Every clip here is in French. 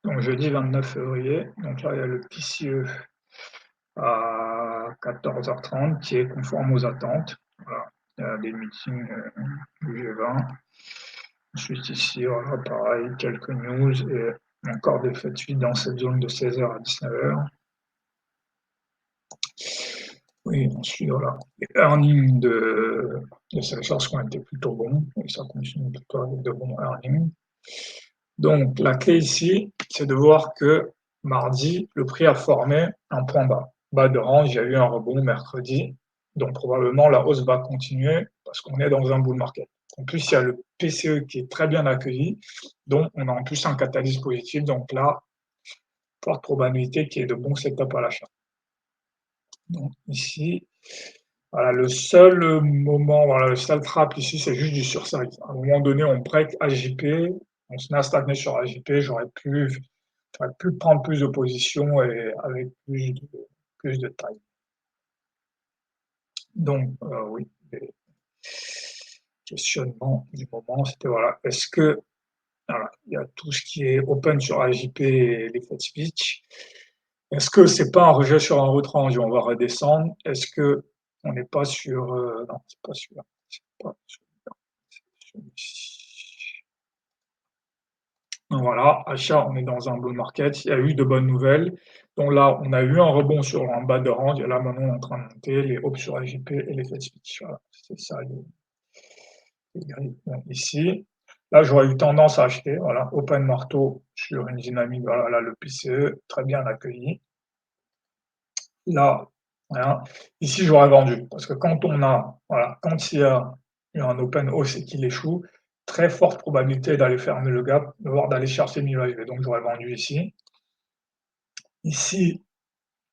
Donc jeudi 29 février, donc là il y a le PCE à 14h30 qui est conforme aux attentes. Voilà. Il y a des meetings du G20. Ensuite ici, voilà, pareil, quelques news et encore des fêtes suites dans cette zone de 16h à 19h. Oui, ensuite, voilà, les earnings de Salesforce qui ont été plutôt bons, et ça continue plutôt avec de bons earnings. Donc, la clé ici, c'est de voir que mardi, le prix a formé un point bas. Bas de range, il y a eu un rebond mercredi, donc probablement la hausse va continuer parce qu'on est dans un bull market. En plus, il y a le PCE qui est très bien accueilli, donc on a en plus un catalyse positif, donc là, forte probabilité qu'il y ait de bons setups à l'achat. Donc ici, voilà, le seul moment, voilà, le seul trap ici, c'est juste du sursize. À un moment donné, on break AJP, on se met à stagner sur AJP, j'aurais pu prendre plus de positions et avec plus de taille. Donc, oui, les questionnements du moment, c'était voilà, est-ce que, voilà, il y a tout ce qui est open sur AJP et les fat speech. Est-ce que c'est pas un rejet sur un retranche et on va redescendre? Est-ce que on n'est pas sur, non, c'est pas celui-là, c'est pas celui-là, c'est celui-ci. Donc voilà, achat, on est dans un bull market, il y a eu de bonnes nouvelles. Donc là, on a eu un rebond sur un bas de range et là maintenant on est en train de monter les hops sur AJP et les fat speech. Voilà, c'est ça les grilles. Donc ici. Là, j'aurais eu tendance à acheter, voilà, open marteau sur une dynamique, voilà, là le PCE, très bien accueilli. Là, voilà. Ici, j'aurais vendu parce que quand on a, voilà, quand il y a eu un open hausse et qu'il échoue, très forte probabilité d'aller fermer le gap, voire d'aller chercher le niveau élevé. Donc, j'aurais vendu ici. Ici,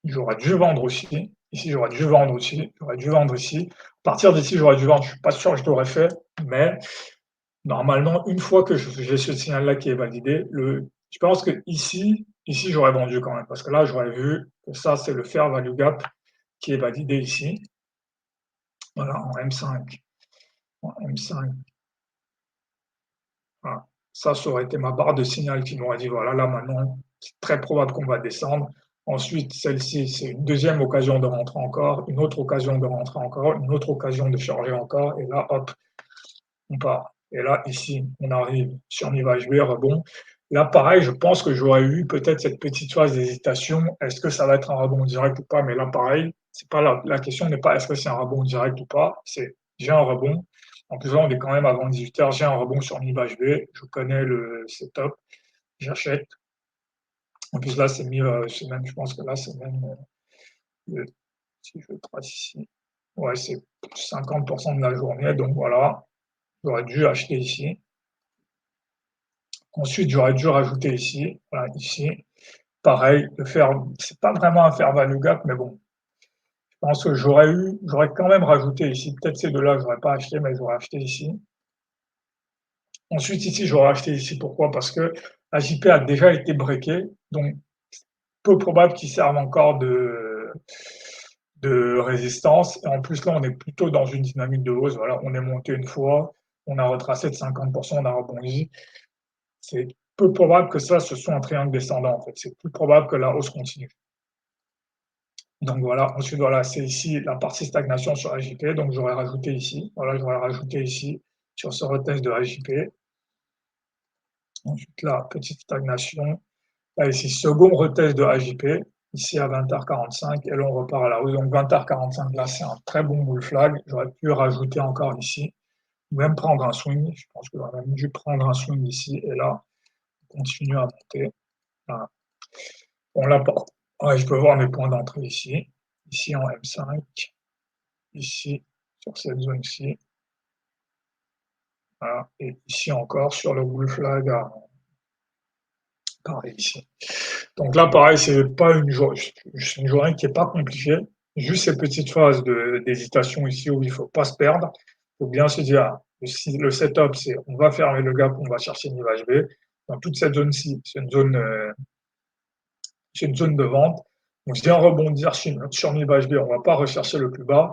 j'aurais dû vendre aussi. Ici, j'aurais dû vendre aussi. J'aurais dû vendre ici. À partir d'ici, j'aurais dû vendre. Je suis pas sûr que je l'aurais fait, mais normalement, une fois que j'ai ce signal-là qui est validé, je pense que ici, j'aurais vendu quand même parce que là, j'aurais vu que ça, c'est le fair value gap qui est validé ici. Voilà, en M5. En M5. Voilà. Ça aurait été ma barre de signal qui m'aurait dit voilà, là maintenant, c'est très probable qu'on va descendre. Ensuite, celle-ci, c'est une deuxième occasion de rentrer encore, une autre occasion de rentrer encore, une autre occasion de charger encore, et là, hop, on part. Et là, ici, on arrive sur niveau HB, rebond. Là, pareil, je pense que j'aurais eu peut-être cette petite phase d'hésitation. Est-ce que ça va être un rebond direct ou pas? Mais là, pareil, c'est pas la question n'est pas est-ce que c'est un rebond direct ou pas, c'est j'ai un rebond. En plus, là, on est quand même avant 18h, j'ai un rebond sur niveau HB, je connais le setup, j'achète. En plus, là, c'est même, je pense que là, c'est même, si je trace ici, ouais, c'est 50% de la journée, donc voilà, j'aurais dû acheter ici. Ensuite, j'aurais dû rajouter ici, voilà, ici. Pareil, c'est pas vraiment un fair value gap, mais bon, je pense que j'aurais quand même rajouté ici. Peut-être ces deux-là, j'aurais pas acheté, mais j'aurais acheté ici. Ensuite, ici, j'aurais acheté ici. Pourquoi? Parce que la JP a déjà été breaké, donc peu probable qu'il serve encore de résistance. Et en plus, là, on est plutôt dans une dynamique de hausse. Voilà, on est monté une fois, on a retracé de 50%, on a rebondi. C'est peu probable que ça, ce soit un triangle descendant, en fait. C'est plus probable que la hausse continue. Donc voilà, ensuite, voilà, c'est ici la partie stagnation sur AJP. Donc j'aurais rajouté ici. Voilà, j'aurais rajouté ici sur ce retest de AJP. Ensuite, là, petite stagnation. Là, ici, second retest de AJP, ici à 20h45. Et là, on repart à la hausse. Donc 20h45, là, c'est un très bon bull flag. J'aurais pu rajouter encore ici, ou même prendre un swing. Je pense que j'aurais même dû prendre un swing ici. Et là, on continue à monter. Voilà. Bon, là, ouais, je peux voir mes points d'entrée ici. Ici en M5. Ici, sur cette zone-ci. Voilà. Et ici encore sur le bull flag, pareil ici. Donc là, pareil, c'est pas une journée qui est pas compliquée. Juste ces petites phases d'hésitation ici où il faut pas se perdre. Il faut bien se dire, le setup, c'est on va fermer le gap, on va chercher le niveau HB. Dans toute cette zone-ci, c'est une zone de vente. Donc, je viens rebondir sur niveau HB, on va pas rechercher le plus bas.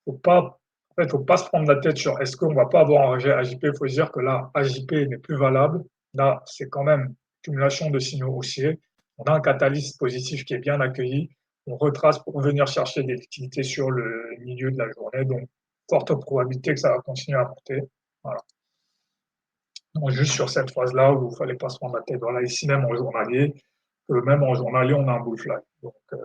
En fait, faut pas se prendre la tête sur est-ce qu'on va pas avoir un rejet AJP. Il faut se dire que là, AJP n'est plus valable. Là, c'est quand même accumulation de signaux haussiers. On a un catalyse positif qui est bien accueilli. On retrace pour venir chercher des liquidités sur le milieu de la journée. Donc, forte probabilité que ça va continuer à monter. Voilà. Donc, juste sur cette phase-là où il ne fallait pas se prendre la tête. Voilà, ici même en journalier, on a un bull flag. Donc, ça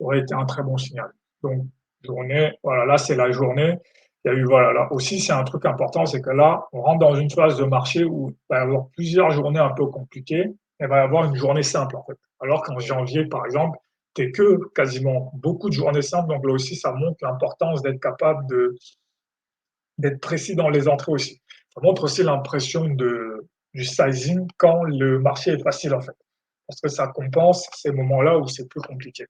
aurait été un très bon signal. Donc, journée, voilà, là, c'est la journée. Il y a eu, voilà, là aussi, c'est un truc important, c'est que là, on rentre dans une phase de marché où il va y avoir plusieurs journées un peu compliquées, et il va y avoir une journée simple, en fait. Alors qu'en janvier, par exemple, t'es que quasiment beaucoup de journées simples, donc là aussi, ça montre l'importance d'être capable d'être précis dans les entrées aussi. Ça montre aussi l'impression du sizing quand le marché est facile, en fait. Parce que ça compense ces moments-là où c'est plus compliqué.